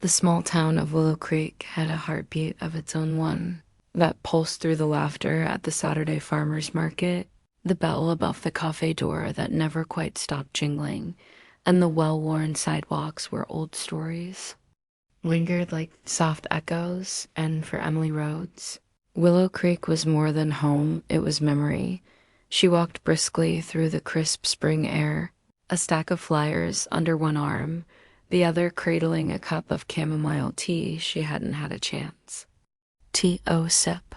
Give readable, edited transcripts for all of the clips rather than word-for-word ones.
The small town of Willow Creek had a heartbeat of its own one that pulsed through the laughter at the Saturday farmers market, the bell above the cafe door that never quite stopped jingling, and the well-worn sidewalks where old stories lingered like soft echoes. And for Emily Rhodes, Willow Creek was more than home, it was memory. She walked briskly through the crisp spring air, a stack of flyers under one arm, the other cradling a cup of chamomile tea she hadn't had a chance. T.O. sip.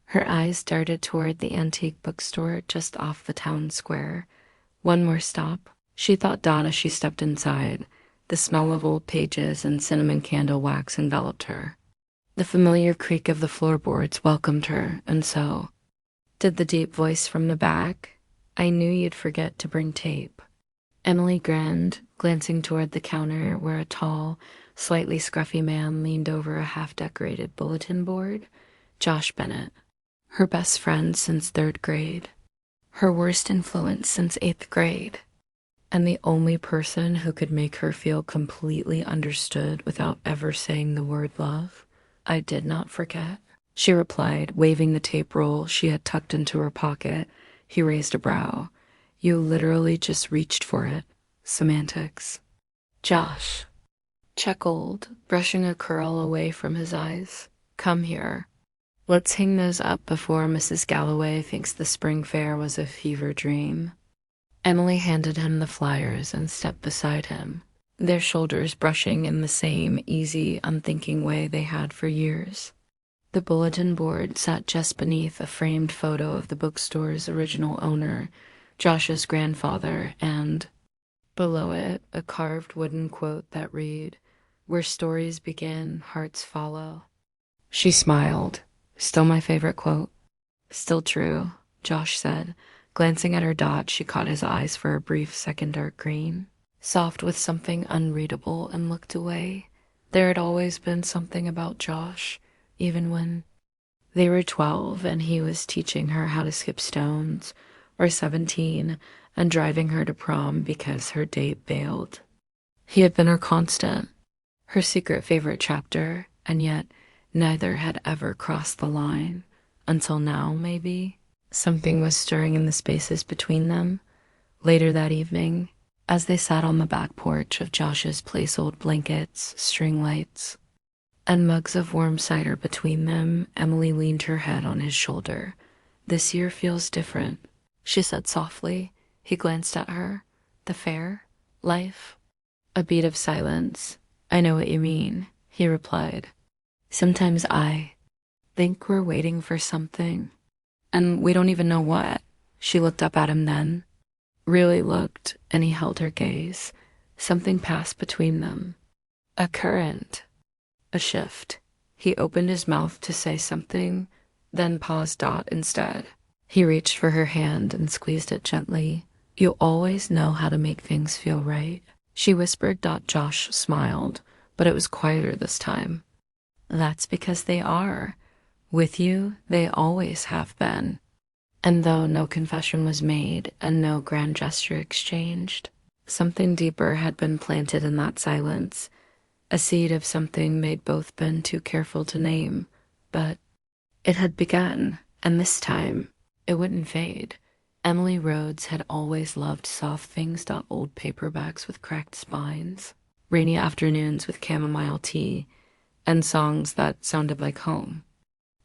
Her eyes darted toward the antique bookstore just off the town square. One more stop, she thought Dot as she stepped inside. The smell of old pages and cinnamon candle wax enveloped her. The familiar creak of the floorboards welcomed her, and so did the deep voice from the back. I knew you'd forget to bring tape. Emily grinned, glancing toward the counter where a tall, slightly scruffy man leaned over a half-decorated bulletin board. Josh Bennett, her best friend since third grade, her worst influence since eighth grade, and the only person who could make her feel completely understood without ever saying the word love. I did not forget, she replied, waving the tape roll she had tucked into her pocket. He raised a brow. You literally just reached for it. Semantics. Josh chuckled, brushing a curl away from his eyes. Come here. Let's hang those up before Mrs. Galloway thinks the spring fair was a fever dream. Emily handed him the flyers and stepped beside him, their shoulders brushing in the same easy, unthinking way they had for years. The bulletin board sat just beneath a framed photo of the bookstore's original owner, Josh's grandfather, and below it, a carved wooden quote that read, Where stories begin, hearts follow. She smiled. Still my favorite quote. Still true, Josh said. Glancing at her Dot, she caught his eyes for a brief second dark green, soft with something unreadable, and looked away. There had always been something about Josh, even when they were 12 and he was teaching her how to skip stones, or 17 and driving her to prom because her date bailed. He had been her constant, her secret favorite chapter, and yet neither had ever crossed the line. Until now, maybe. Something was stirring in the spaces between them. Later that evening, as they sat on the back porch of Josh's place-old blankets, string lights, and mugs of warm cider between them, Emily leaned her head on his shoulder. This year feels different, she said softly. He glanced at her. The fair? Life? A beat of silence. I know what you mean, he replied. Sometimes I think we're waiting for something, and we don't even know what. She looked up at him then, really looked, and he held her gaze. Something passed between them. A current. A shift. He opened his mouth to say something, then paused Dot instead. He reached for her hand and squeezed it gently. You always know how to make things feel right, she whispered. Josh smiled, but it was quieter this time. That's because they are. With you, they always have been. And though no confession was made and no grand gesture exchanged, something deeper had been planted in that silence, a seed of something they'd both been too careful to name. But it had begun, and this time, it wouldn't fade. Emily Rhodes had always loved soft things. Old paperbacks with cracked spines, rainy afternoons with chamomile tea, and songs that sounded like home.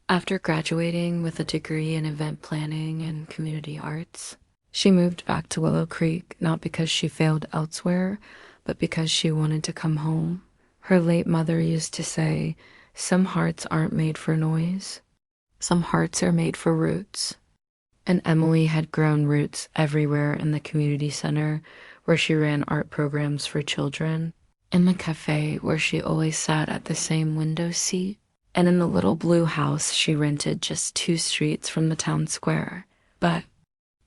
After graduating with a degree in event planning and community arts, she moved back to Willow Creek, not because she failed elsewhere, but because she wanted to come home. Her late mother used to say, some hearts aren't made for noise. Some hearts are made for roots. And Emily had grown roots everywhere, in the community center where she ran art programs for children, in the cafe where she always sat at the same window seat, and in the little blue house she rented just 2 streets from the town square. But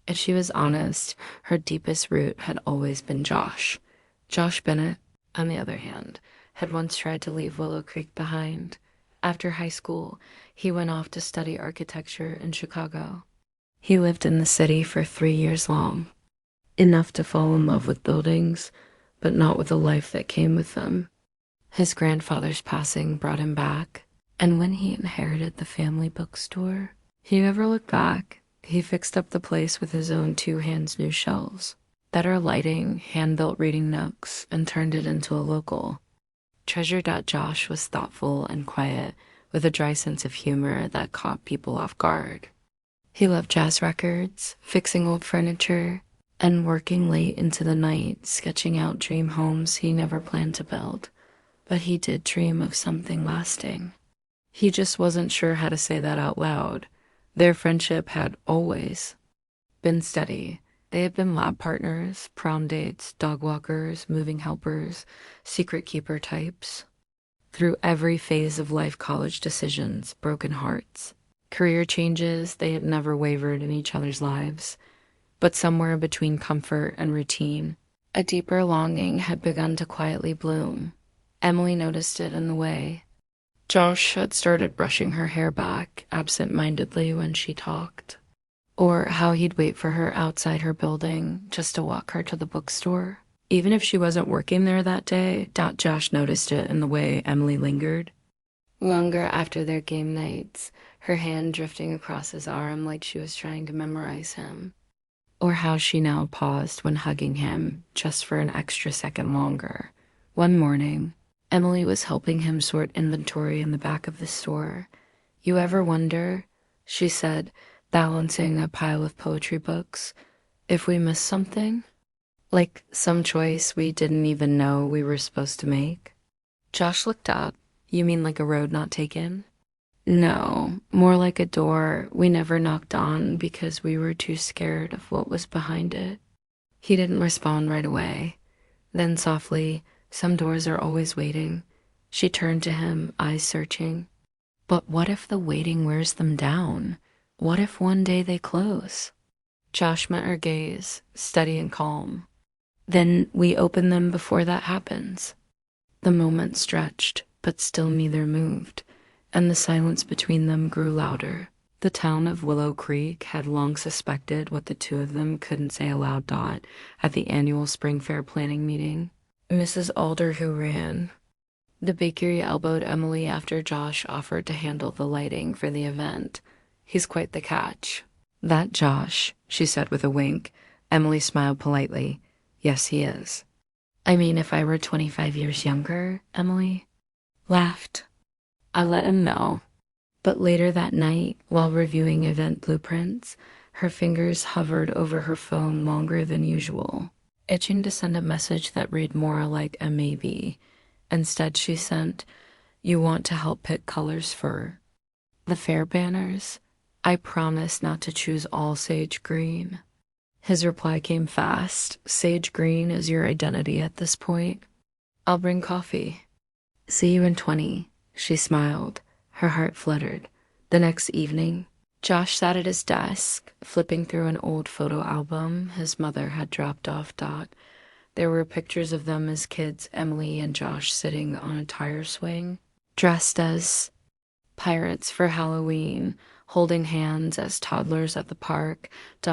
if she was honest, her deepest root had always been Josh. Josh Bennett, on the other hand, had once tried to leave Willow Creek behind. After high school, he went off to study architecture in Chicago. He lived in the city for 3 years long, enough to fall in love with buildings, but not with the life that came with them. His grandfather's passing brought him back, and when he inherited the family bookstore, he never looked back. He fixed up the place with his own two hands new shelves, better lighting, hand-built reading nooks, and turned it into a local. Treasure. Josh was thoughtful and quiet, with a dry sense of humor that caught people off guard. He loved jazz records, fixing old furniture, and working late into the night, sketching out dream homes he never planned to build. But he did dream of something lasting. He just wasn't sure how to say that out loud. Their friendship had always been steady. They had been lab partners, prom dates, dog walkers, moving helpers, secret keeper types. Through every phase of life, college decisions, broken hearts, career changes, they had never wavered in each other's lives. But somewhere between comfort and routine, a deeper longing had begun to quietly bloom. Emily noticed it in the way Josh had started brushing her hair back absent-mindedly when she talked, or how he'd wait for her outside her building just to walk her to the bookstore. Even if she wasn't working there that day, Josh noticed it in the way Emily lingered. Longer after their game nights, her hand drifting across his arm like she was trying to memorize him. Or how she now paused when hugging him just for an extra second longer. One morning, Emily was helping him sort inventory in the back of the store. "You ever wonder," she said, balancing a pile of poetry books, "if we missed something? Like some choice we didn't even know we were supposed to make?" Josh looked up. "You mean like a road not taken?" "No, more like a door we never knocked on because we were too scared of what was behind it." He didn't respond right away. Then softly, "Some doors are always waiting." She turned to him, eyes searching. "But what if the waiting wears them down? What if one day they close?" Josh met her gaze, steady and calm. "Then we open them before that happens." The moment stretched, but still neither moved, and the silence between them grew louder. The town of Willow Creek had long suspected what the two of them couldn't say aloud. At the annual spring fair planning meeting, Mrs. Alder, who ran the bakery, elbowed Emily after Josh offered to handle the lighting for the event. "He's quite the catch." "That Josh," she said with a wink. Emily smiled politely. "Yes, he is." "I mean, if I were 25 years younger," Emily laughed, "I let him know." But later that night, while reviewing event blueprints, her fingers hovered over her phone longer than usual, itching to send a message that read more like a maybe. Instead, she sent, "You want to help pick colors for the fair banners? I promise not to choose all sage green." His reply came fast. "Sage green is your identity at this point. I'll bring coffee. See you in 20. She smiled. Her heart fluttered. The next evening, Josh sat at his desk, flipping through an old photo album his mother had dropped off. There were pictures of them as kids, Emily and Josh sitting on a tire swing, dressed as pirates for Halloween, holding hands as toddlers at the park.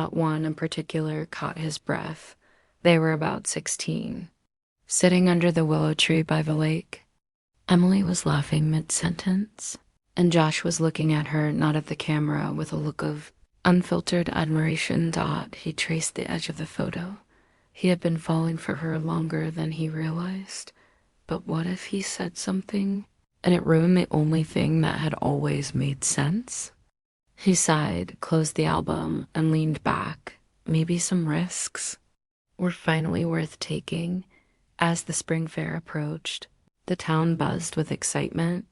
One in particular caught his breath. They were about 16. Sitting under the willow tree by the lake, Emily was laughing mid-sentence, and Josh was looking at her, not at the camera, with a look of unfiltered admiration. He traced the edge of the photo. He had been falling for her longer than he realized. But what if he said something, and it ruined the only thing that had always made sense? He sighed, closed the album, and leaned back. Maybe some risks were finally worth taking. As the spring fair approached, the town buzzed with excitement,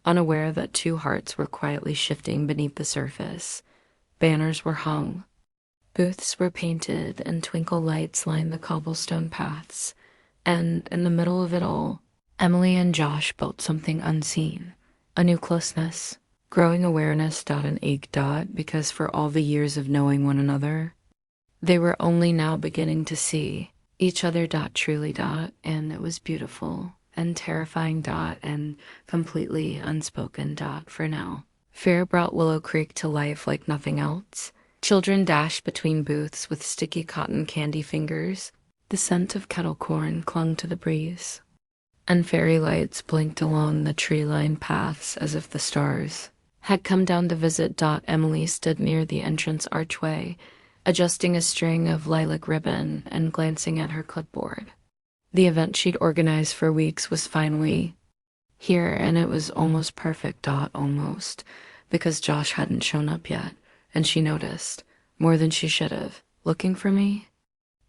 unaware that two hearts were quietly shifting beneath the surface. Banners were hung, booths were painted, and twinkle lights lined the cobblestone paths. And in the middle of it all, Emily and Josh built something unseen, a new closeness, growing awareness. And ache. Because for all the years of knowing one another, they were only now beginning to see each other. Truly. And it was beautiful and terrifying. And completely unspoken. For now. Fair brought Willow Creek to life like nothing else. Children dashed between booths with sticky cotton candy fingers. The scent of kettle corn clung to the breeze. and fairy lights blinked along the tree-lined paths as if the stars had come down to visit. Emily stood near the entrance archway, adjusting a string of lilac ribbon and glancing at her clipboard. The event she'd organized for weeks was finally here, and it was almost perfect. Almost, because Josh hadn't shown up yet, and she noticed, more than she should have. Looking for me?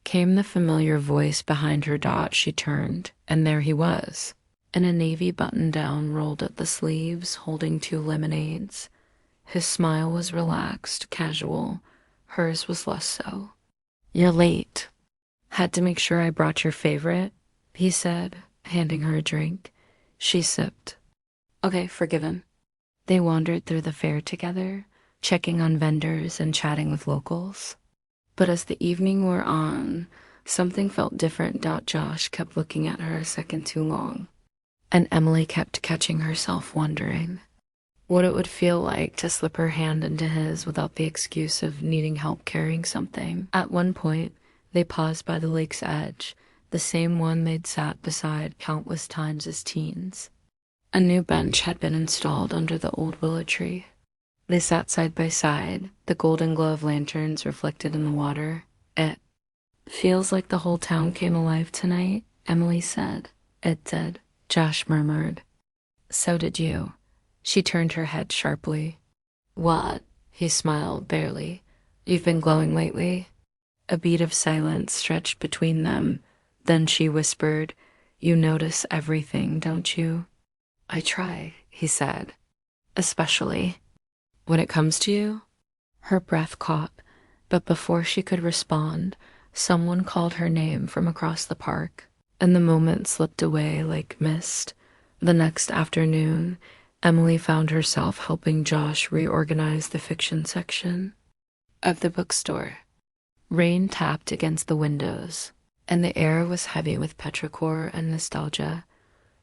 Came the familiar voice behind her. She turned, and there he was, in a navy button-down rolled at the sleeves, holding 2 lemonades. His smile was relaxed, casual. Hers was less so. "You're late. Had to make sure I brought your favorite," he said, handing her a drink. She sipped. "Okay, forgiven." They wandered through the fair together, checking on vendors and chatting with locals. But as the evening wore on, something felt different. Josh kept looking at her a second too long, and Emily kept catching herself wondering what it would feel like to slip her hand into his without the excuse of needing help carrying something. At one point, they paused by the lake's edge, the same one they'd sat beside countless times as teens. A new bench had been installed under the old willow tree. They sat side by side, the golden glow of lanterns reflected in the water. "It feels like the whole town came alive tonight," Emily said. "It did," Josh murmured. "So did you." She turned her head sharply. "What?" He smiled, barely. "You've been glowing lately?" A beat of silence stretched between them. Then she whispered, "You notice everything, don't you?" "I try," he said. "Especially when it comes to you?" Her breath caught, but before she could respond, someone called her name from across the park, and the moment slipped away like mist. The next afternoon, Emily found herself helping Josh reorganize the fiction section of the bookstore. Rain tapped against the windows, and the air was heavy with petrichor and nostalgia.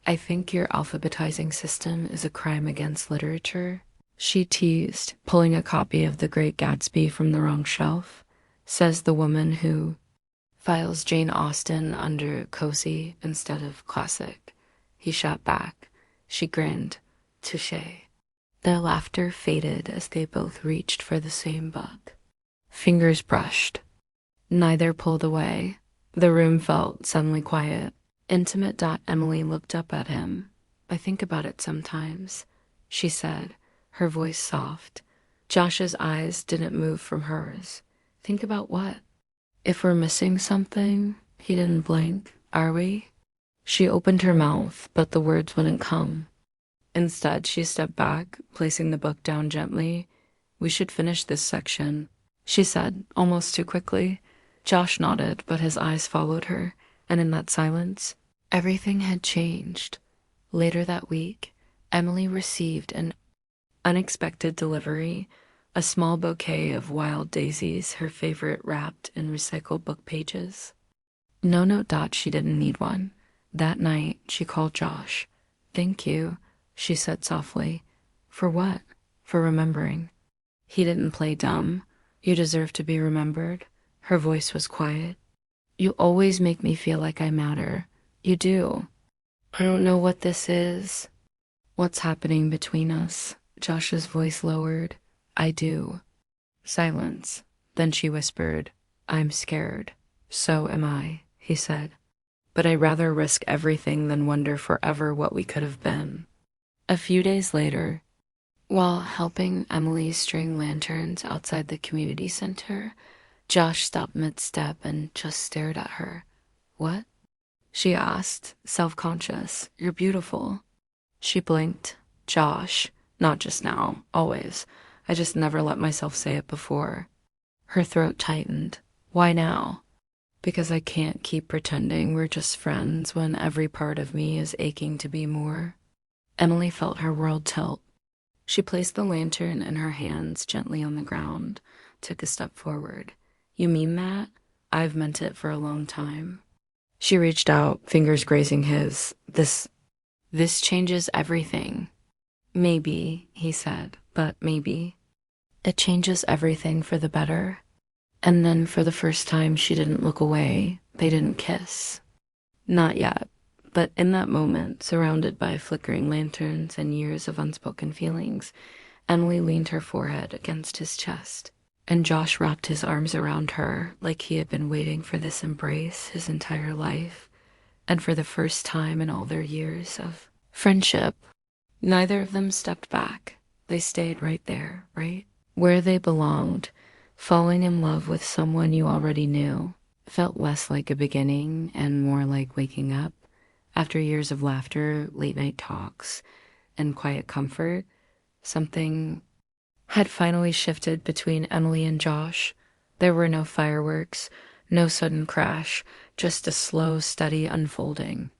"I think your alphabetizing system is a crime against literature," she teased, pulling a copy of The Great Gatsby from the wrong shelf. "Says the woman who files Jane Austen under cozy instead of classic." He shot back. She grinned. "Touché." Their laughter faded as they both reached for the same book. Fingers brushed. Neither pulled away. The room felt suddenly quiet. Intimate. Emily looked up at him. "I think about it sometimes," she said, her voice soft. Josh's eyes didn't move from hers. "Think about what?" "If we're missing something." He didn't blink. "Are we?" She opened her mouth, but the words wouldn't come. Instead, she stepped back, placing the book down gently. "We should finish this section," she said, almost too quickly. Josh nodded, but his eyes followed her, and in that silence, everything had changed. Later that week, Emily received an unexpected delivery, a small bouquet of wild daisies, her favorite, wrapped in recycled book pages. No note. She didn't need one. That night, she called Josh. "Thank you," she said softly. "For what?" "For remembering." He didn't play dumb. "You deserve to be remembered." Her voice was quiet. "You always make me feel like I matter. You do." "I don't know what this is." "What's happening between us?" Josh's voice lowered. "I do." Silence. Then she whispered, "I'm scared." "So am I," he said. "But I'd rather risk everything than wonder forever what we could have been." A few days later, while helping Emily string lanterns outside the community center, Josh stopped mid-step and just stared at her. "What?" she asked, self-conscious. "You're beautiful." She blinked. "Josh, not just now, always. I just never let myself say it before." Her throat tightened. "Why now?" "Because I can't keep pretending we're just friends when every part of me is aching to be more." Emily felt her world tilt. She placed the lantern in her hands gently on the ground, took a step forward. "You mean that?" "I've meant it for a long time." She reached out, fingers grazing his. This changes everything." "Maybe," he said, "but maybe. It changes everything for the better." And then for the first time, she didn't look away. They didn't kiss. Not yet, But in that moment, surrounded by flickering lanterns and years of unspoken feelings, Emily leaned her forehead against his chest, and Josh wrapped his arms around her like he had been waiting for this embrace his entire life. And for the first time in all their years of friendship, neither of them stepped back. They stayed right there, right where they belonged. Falling in love with someone you already knew felt less like a beginning and more like waking up. After years of laughter, late night talks, and quiet comfort, something had finally shifted between Emily and Josh. There were no fireworks, no sudden crash, just a slow, steady unfolding.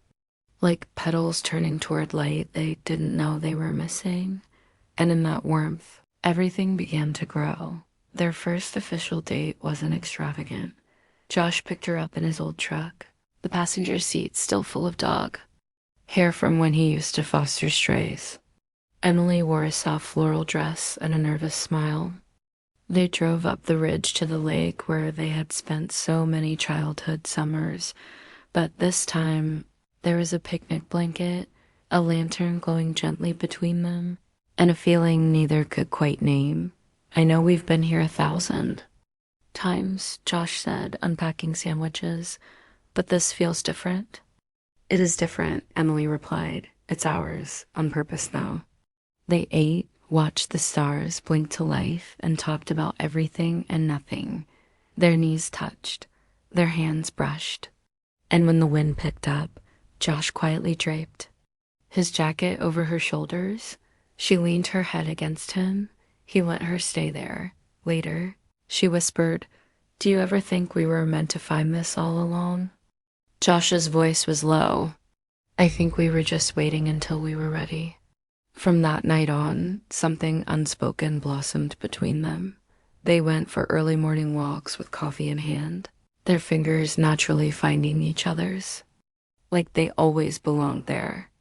Like petals turning toward light they didn't know they were missing. And in that warmth, everything began to grow. Their first official date wasn't extravagant. Josh picked her up in his old truck, the passenger seat still full of dog hair from when he used to foster strays. Emily wore a soft floral dress and a nervous smile. They drove up the ridge to the lake where they had spent so many childhood summers, but this time there was a picnic blanket, a lantern glowing gently between them, and a feeling neither could quite name. I know we've been here 1,000 times, Josh said, unpacking sandwiches, but this feels different. It is different, Emily replied. It's ours, on purpose now. They ate, watched the stars blink to life, and talked about everything and nothing. Their knees touched, their hands brushed. And when the wind picked up, Josh quietly draped his jacket over her shoulders. She leaned her head against him. He let her stay there. Later, she whispered, "Do you ever think we were meant to find this all along?" Josh's voice was low. "I think we were just waiting until we were ready." From that night on, something unspoken blossomed between them. They went for early morning walks with coffee in hand, their fingers naturally finding each other's, like they always belonged there.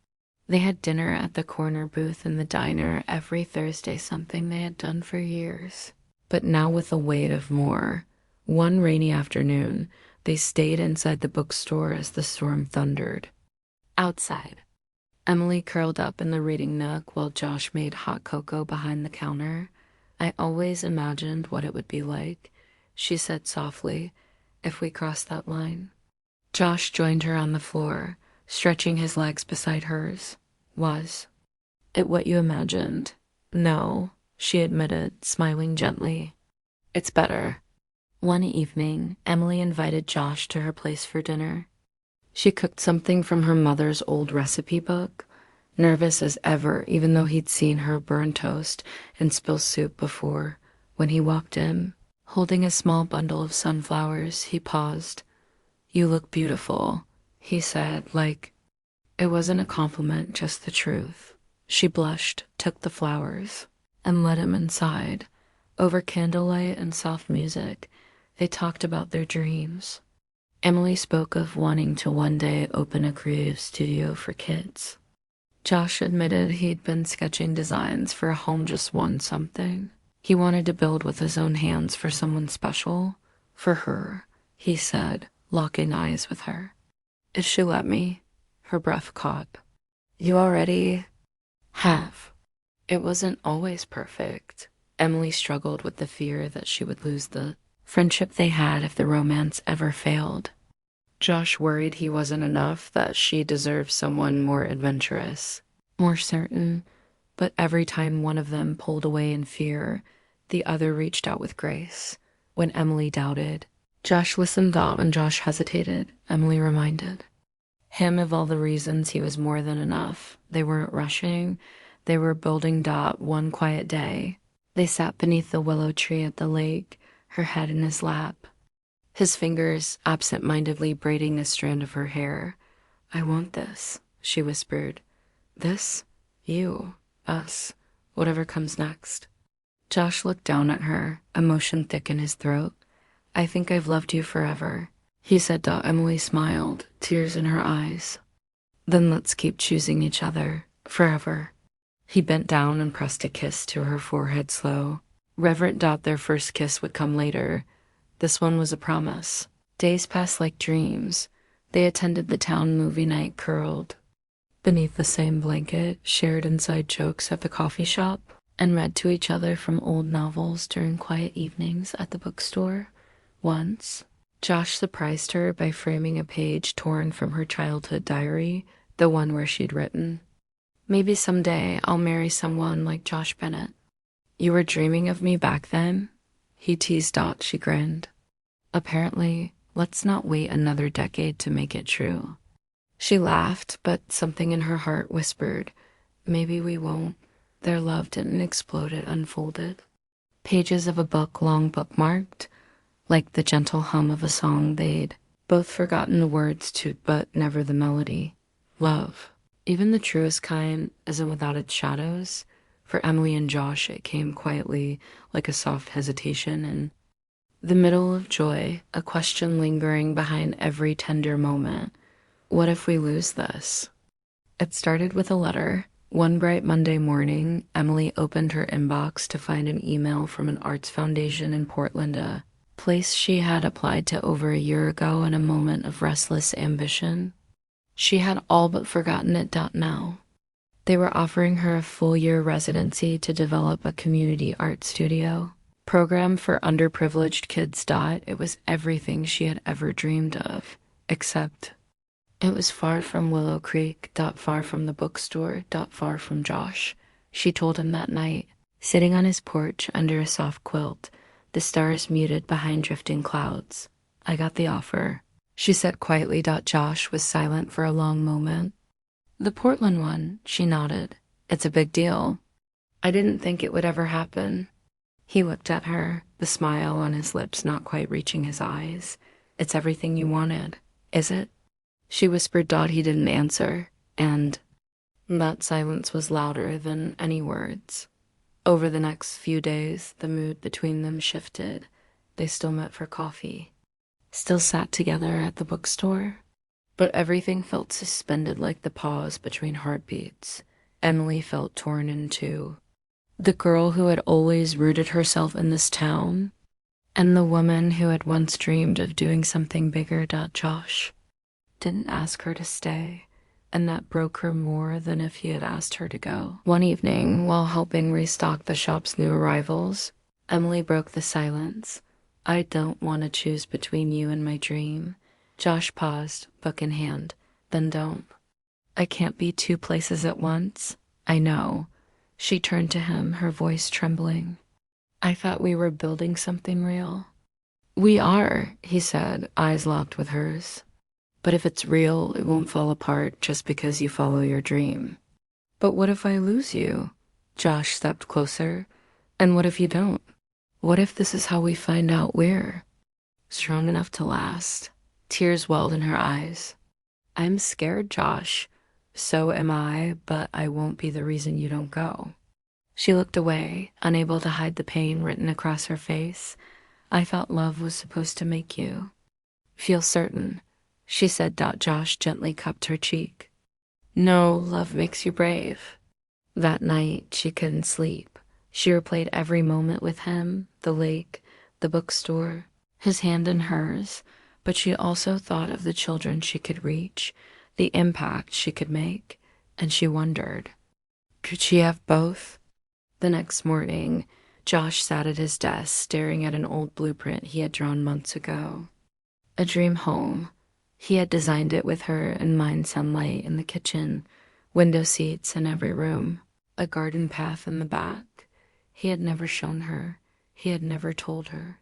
They had dinner at the corner booth in the diner every Thursday, something they had done for years. But now with a weight of more. One rainy afternoon, they stayed inside the bookstore as the storm thundered. Outside, Emily curled up in the reading nook while Josh made hot cocoa behind the counter. "I always imagined what it would be like," she said softly, "if we crossed that line." Josh joined her on the floor, stretching his legs beside hers. "Was it what you imagined?" "No," she admitted, smiling gently. "It's better." One evening, Emily invited Josh to her place for dinner. She cooked something from her mother's old recipe book, nervous as ever, even though he'd seen her burn toast and spill soup before. When he walked in, holding a small bundle of sunflowers, he paused. "You look beautiful," he said, like it wasn't a compliment, just the truth. She blushed, took the flowers, and led him inside. Over candlelight and soft music, they talked about their dreams. Emily spoke of wanting to one day open a creative studio for kids. Josh admitted he'd been sketching designs for a home just one something. He wanted to build with his own hands for someone special. For her, he said, locking eyes with her. "If she let me," her breath caught. "You already have." It wasn't always perfect. Emily struggled with the fear that she would lose the friendship they had if the romance ever failed. Josh worried he wasn't enough, that she deserved someone more adventurous, more certain. But every time one of them pulled away in fear, the other reached out with grace. When Emily doubted, Josh listened out. When Josh hesitated, Emily reminded him of all the reasons he was more than enough. They weren't rushing. They were building one quiet day. They sat beneath the willow tree at the lake, her head in his lap, his fingers absent-mindedly braiding a strand of her hair. "I want this," she whispered. "This? You. Us. Whatever comes next." Josh looked down at her, emotion thick in his throat. "I think I've loved you forever," he said. Emily smiled, tears in her eyes. "Then let's keep choosing each other. Forever." He bent down and pressed a kiss to her forehead slow. Reverent. Their first kiss would come later. This one was a promise. Days passed like dreams. They attended the town movie night curled beneath the same blanket, shared inside jokes at the coffee shop, and read to each other from old novels during quiet evenings at the bookstore. Once, Josh surprised her by framing a page torn from her childhood diary, the one where she'd written, "Maybe someday I'll marry someone like Josh Bennett." "You were dreaming of me back then?" He teased. She grinned. "Apparently, let's not wait another decade to make it true." She laughed, but something in her heart whispered, maybe we won't. Their love didn't explode, it unfolded. Pages of a book long bookmarked, like the gentle hum of a song they'd both forgotten the words to, but never the melody. Love, even the truest kind, isn't without its shadows. For Emily and Josh, it came quietly, like a soft hesitation in the middle of joy, a question lingering behind every tender moment. What if we lose this? It started with a letter. One bright Monday morning, Emily opened her inbox to find an email from an arts foundation in Portland, a place she had applied to over a year ago in a moment of restless ambition. She had all but forgotten it. Now, they were offering her a full-year residency to develop a community art studio program for underprivileged kids. It was everything she had ever dreamed of, except it was far from Willow Creek, far from the bookstore, far from Josh. She told him that night, sitting on his porch under a soft quilt, the stars muted behind drifting clouds. "I got the offer," she said quietly. Josh was silent for a long moment. "The Portland one," she nodded. "It's a big deal." "I didn't think it would ever happen." He looked at her, the smile on his lips not quite reaching his eyes. "It's everything you wanted, is it?" She whispered. He didn't answer, and that silence was louder than any words. Over the next few days, the mood between them shifted. They still met for coffee, still sat together at the bookstore, but everything felt suspended, like the pause between heartbeats. Emily felt torn in two. The girl who had always rooted herself in this town, and the woman who had once dreamed of doing something bigger. Josh didn't ask her to stay, and that broke her more than if he had asked her to go. One evening, while helping restock the shop's new arrivals, Emily broke the silence. "I don't want to choose between you and my dream." Josh paused, book in hand. "Then don't." "I can't be two places at once." "I know." She turned to him, her voice trembling. "I thought we were building something real." "We are," he said, eyes locked with hers. "But if it's real, it won't fall apart just because you follow your dream." "But what if I lose you?" Josh stepped closer. "And what if you don't? What if this is how we find out we're strong enough to last?" Tears welled in her eyes. "I'm scared, Josh." "So am I, but I won't be the reason you don't go." She looked away, unable to hide the pain written across her face. "I thought love was supposed to make you feel certain," she said. Josh gently cupped her cheek. "No, love makes you brave." That night, she couldn't sleep. She replayed every moment with him, the lake, the bookstore, his hand in hers, but she also thought of the children she could reach, the impact she could make, and she wondered, could she have both? The next morning, Josh sat at his desk staring at an old blueprint he had drawn months ago. A dream home. He had designed it with her in mind: sunlight in the kitchen, window seats in every room, a garden path in the back. He had never shown her. He had never told her.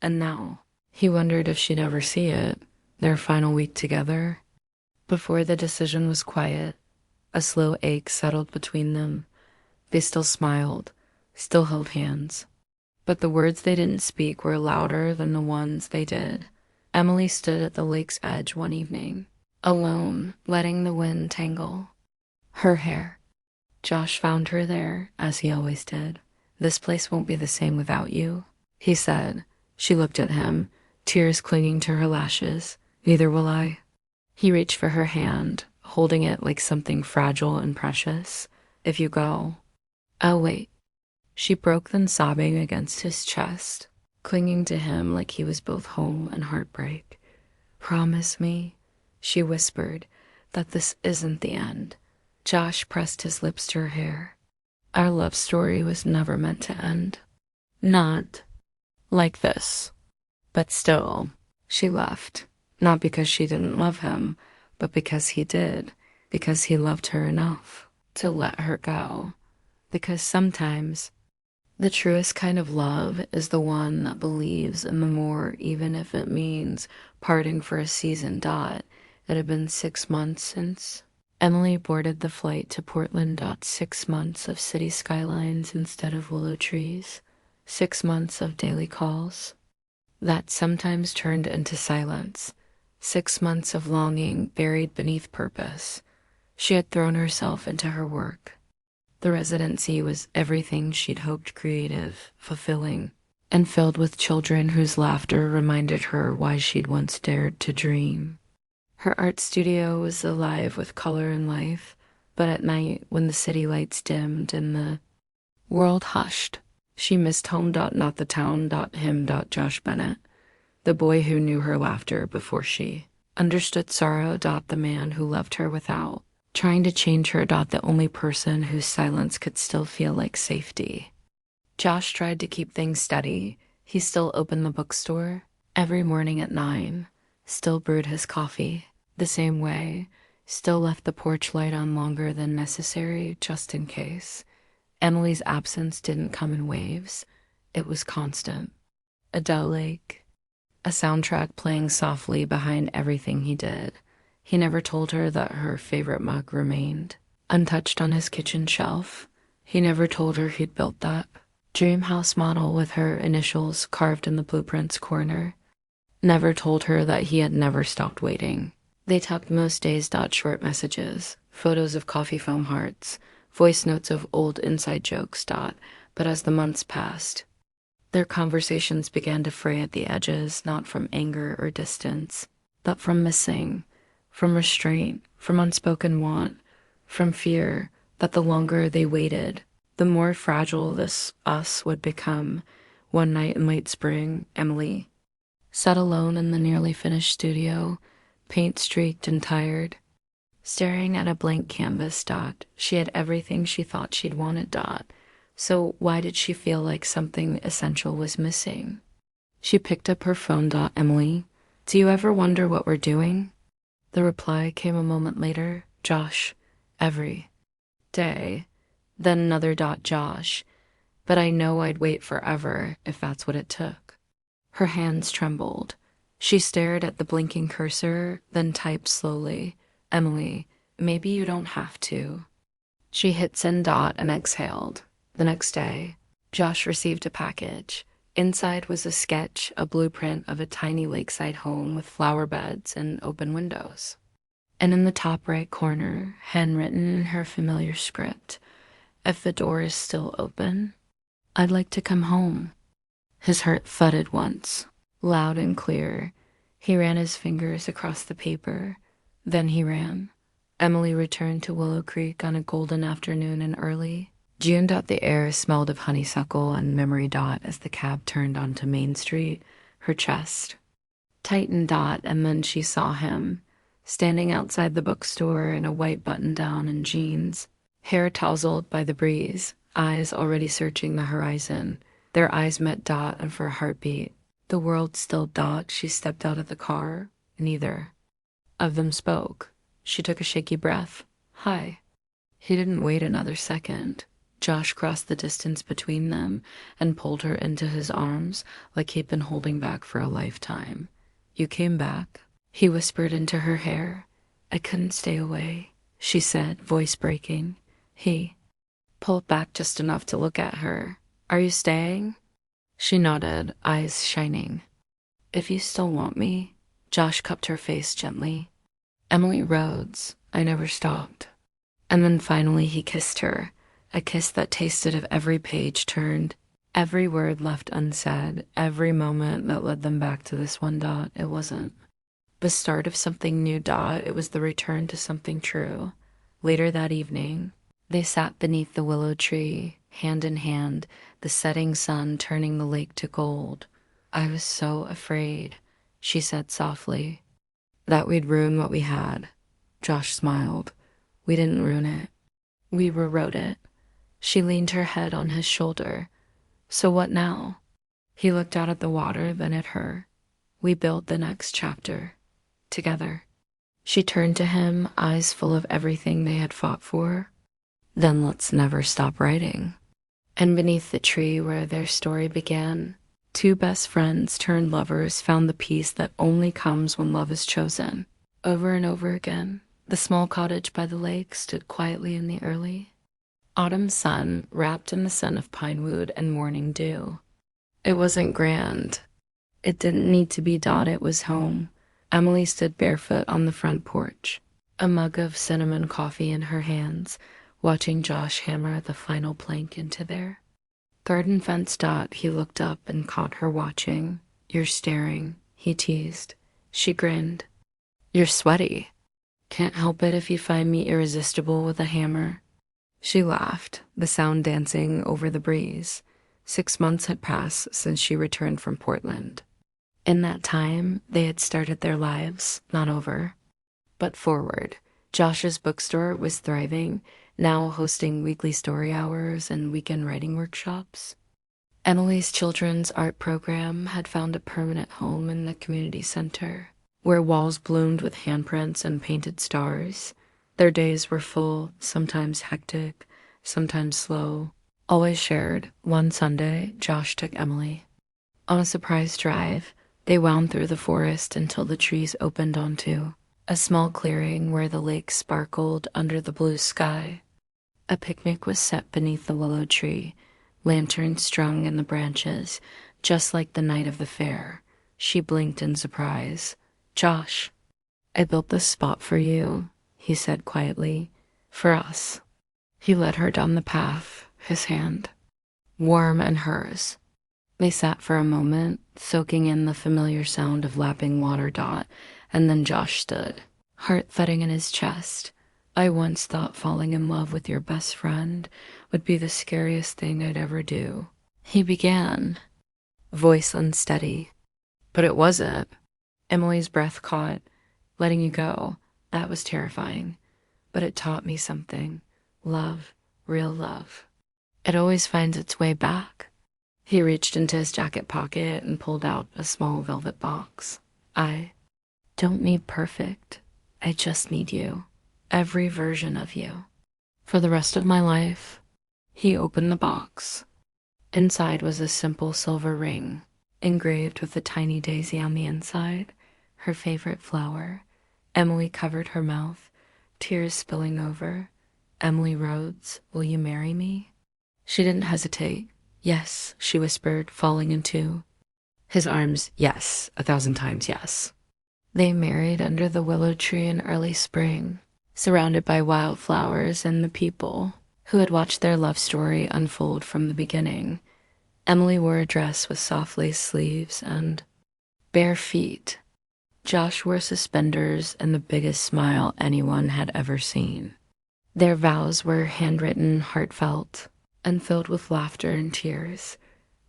And now, he wondered if she'd ever see it, their final week together. Before the decision was quiet, a slow ache settled between them. They still smiled, still held hands. But the words they didn't speak were louder than the ones they did. Emily stood at the lake's edge one evening, alone, letting the wind tangle her hair. Josh found her there, as he always did. "This place won't be the same without you," he said. She looked at him, tears clinging to her lashes. "Neither will I." He reached for her hand, holding it like something fragile and precious. "If you go, I'll wait." She broke, then sobbing against his chest, clinging to him like he was both home and heartbreak. "Promise me." She whispered that this isn't the end. Josh pressed his lips to her hair. Our love story was never meant to end. Not like this. But still, she left. Not because she didn't love him, but because he did. Because he loved her enough to let her go. Because sometimes the truest kind of love is the one that believes in the more, even if it means parting for a season. It had been 6 months since Emily boarded the flight to Portland. 6 months of city skylines instead of willow trees. 6 months of daily calls that sometimes turned into silence. 6 months of longing buried beneath purpose. She had thrown herself into her work. The residency was everything she'd hoped: creative, fulfilling, and filled with children whose laughter reminded her why she'd once dared to dream. Her art studio was alive with color and life, but at night, when the city lights dimmed and the world hushed, she missed home. Not the town. Him. Josh Bennett, the boy who knew her laughter before she understood sorrow. The man who loved her without trying to change her. The only person whose silence could still feel like safety. Josh tried to keep things steady. He still opened the bookstore every morning at 9, still brewed his coffee the same way, still left the porch light on longer than necessary just in case. Emily's absence didn't come in waves. It was constant. Adele Lake, a soundtrack playing softly behind everything he did. He never told her that her favorite mug remained untouched on his kitchen shelf. He never told her he'd built that dream house model with her initials carved in the blueprint's corner. Never told her that he had never stopped waiting. They talked most days. Short messages, photos of coffee foam hearts, voice notes of old inside jokes. But as the months passed, their conversations began to fray at the edges, not from anger or distance, but from missing, from restraint, from unspoken want, from fear that the longer they waited, the more fragile this us would become. One night in late spring, Emily sat alone in the nearly finished studio, paint-streaked and tired, staring at a blank canvas. She had everything she thought she'd wanted. So why did she feel like something essential was missing? She picked up her phone. Emily, do you ever wonder what we're doing? The reply came a moment later. Josh, every day. Then another. Josh, but I know I'd wait forever if that's what it took. Her hands trembled. She stared at the blinking cursor, then typed slowly. Emily, maybe you don't have to. She hit send. And exhaled. The next day, Josh received a package. Inside was a sketch, a blueprint of a tiny lakeside home with flower beds and open windows. And in the top right corner, handwritten in her familiar script, if the door is still open, I'd like to come home. His heart thudded once, loud and clear. He ran his fingers across the paper. Then he ran. Emily returned to Willow Creek on a golden afternoon in early June. The air smelled of honeysuckle and memory. As the cab turned onto Main Street, her chest tightened. And then she saw him, standing outside the bookstore in a white button-down and jeans, hair tousled by the breeze, eyes already searching the horizon. Their eyes met. And for a heartbeat, the world stilled. She stepped out of the car. Neither of them spoke. She took a shaky breath. Hi. He didn't wait another second. Josh crossed the distance between them and pulled her into his arms like he'd been holding back for a lifetime. You came back, he whispered into her hair. I couldn't stay away, she said, voice breaking. He pulled back just enough to look at her. Are you staying? She nodded, eyes shining. If you still want me. Josh cupped her face gently. Emily Rhodes, I never stopped. And then finally he kissed her, a kiss that tasted of every page turned, every word left unsaid, every moment that led them back to this one. It wasn't the start of something new. It was the return to something true. Later that evening, they sat beneath the willow tree, hand in hand, the setting sun turning the lake to gold. I was so afraid, she said softly. That we'd ruin what we had. Josh smiled. We didn't ruin it. We rewrote it. She leaned her head on his shoulder. So what now? He looked out at the water, then at her. We built the next chapter. Together. She turned to him, eyes full of everything they had fought for. Then let's never stop writing. And beneath the tree where their story began, two best friends turned lovers found the peace that only comes when love is chosen. Over and over again, the small cottage by the lake stood quietly in the early autumn sun, wrapped in the scent of pine wood and morning dew. It wasn't grand. It didn't need to be dot, it was home. Emily stood barefoot on the front porch, a mug of cinnamon coffee in her hands, watching Josh hammer the final plank into their garden fence dot. He looked up and caught her watching. You're staring, he teased. She grinned. You're sweaty. Can't help it if you find me irresistible with a hammer. She laughed, the sound dancing over the breeze. 6 months had passed since she returned from Portland. In that time, they had started their lives, not over, but forward. Josh's bookstore was thriving, now hosting weekly story hours and weekend writing workshops. Emily's children's art program had found a permanent home in the community center, where walls bloomed with handprints and painted stars. Their days were full, sometimes hectic, sometimes slow, always shared. One Sunday, Josh took Emily on a surprise drive. They wound through the forest until the trees opened onto a small clearing where the lake sparkled under the blue sky. A picnic was set beneath the willow tree, lanterns strung in the branches, just like the night of the fair. She blinked in surprise. Josh, I built this spot for you, he said quietly. For us. He led her down the path, his hand warm in hers. They sat for a moment, soaking in the familiar sound of lapping water dot, and then Josh stood, heart thudding in his chest. I once thought falling in love with your best friend would be the scariest thing I'd ever do. He began, voice unsteady. But it wasn't. Emily's breath caught. Letting you go, that was terrifying. But it taught me something. Love, real love. It always finds its way back. He reached into his jacket pocket and pulled out a small velvet box. I don't need perfect. I just need you. Every version of you. For the rest of my life. He opened the box. Inside was a simple silver ring, engraved with a tiny daisy on the inside, her favorite flower. Emily covered her mouth, tears spilling over. Emily Rhodes, will you marry me? She didn't hesitate. Yes, she whispered, falling into his arms. Yes, 1,000 times yes. They married under the willow tree in early spring, surrounded by wildflowers and the people who had watched their love story unfold from the beginning. Emily wore a dress with soft lace sleeves and bare feet. Josh wore suspenders and the biggest smile anyone had ever seen. Their vows were handwritten, heartfelt, and filled with laughter and tears.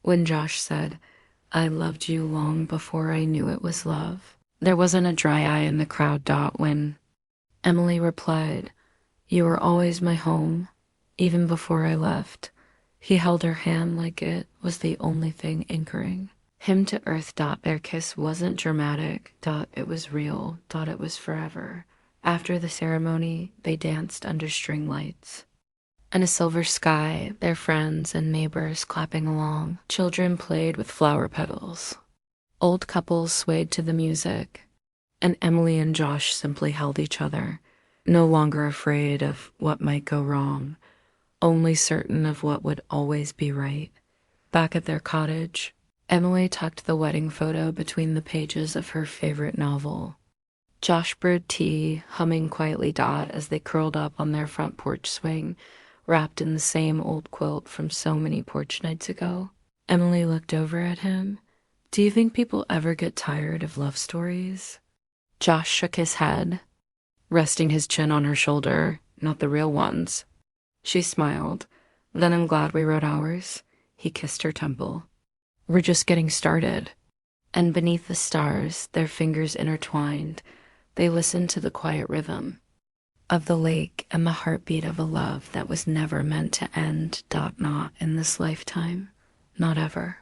When Josh said, I loved you long before I knew it was love, there wasn't a dry eye in the crowd dot when Emily replied, you were always my home, even before I left. He held her hand like it was the only thing anchoring him to earth dot. Their kiss wasn't dramatic dot, it was real dot, it was forever. After the ceremony, they danced under string lights. And a silver sky, their friends and neighbors clapping along. Children played with flower petals. Old couples swayed to the music. And Emily and Josh simply held each other, no longer afraid of what might go wrong, only certain of what would always be right. Back at their cottage, Emily tucked the wedding photo between the pages of her favorite novel. Josh brewed tea, humming quietly dot as they curled up on their front porch swing, wrapped in the same old quilt from so many porch nights ago. Emily looked over at him. Do you think people ever get tired of love stories? Josh shook his head, resting his chin on her shoulder, not the real ones. She smiled. Then I'm glad we wrote ours. He kissed her temple. We're just getting started. And beneath the stars, their fingers intertwined, They listened to the quiet rhythm of the lake and the heartbeat of a love that was never meant to end. Not in this lifetime, not ever.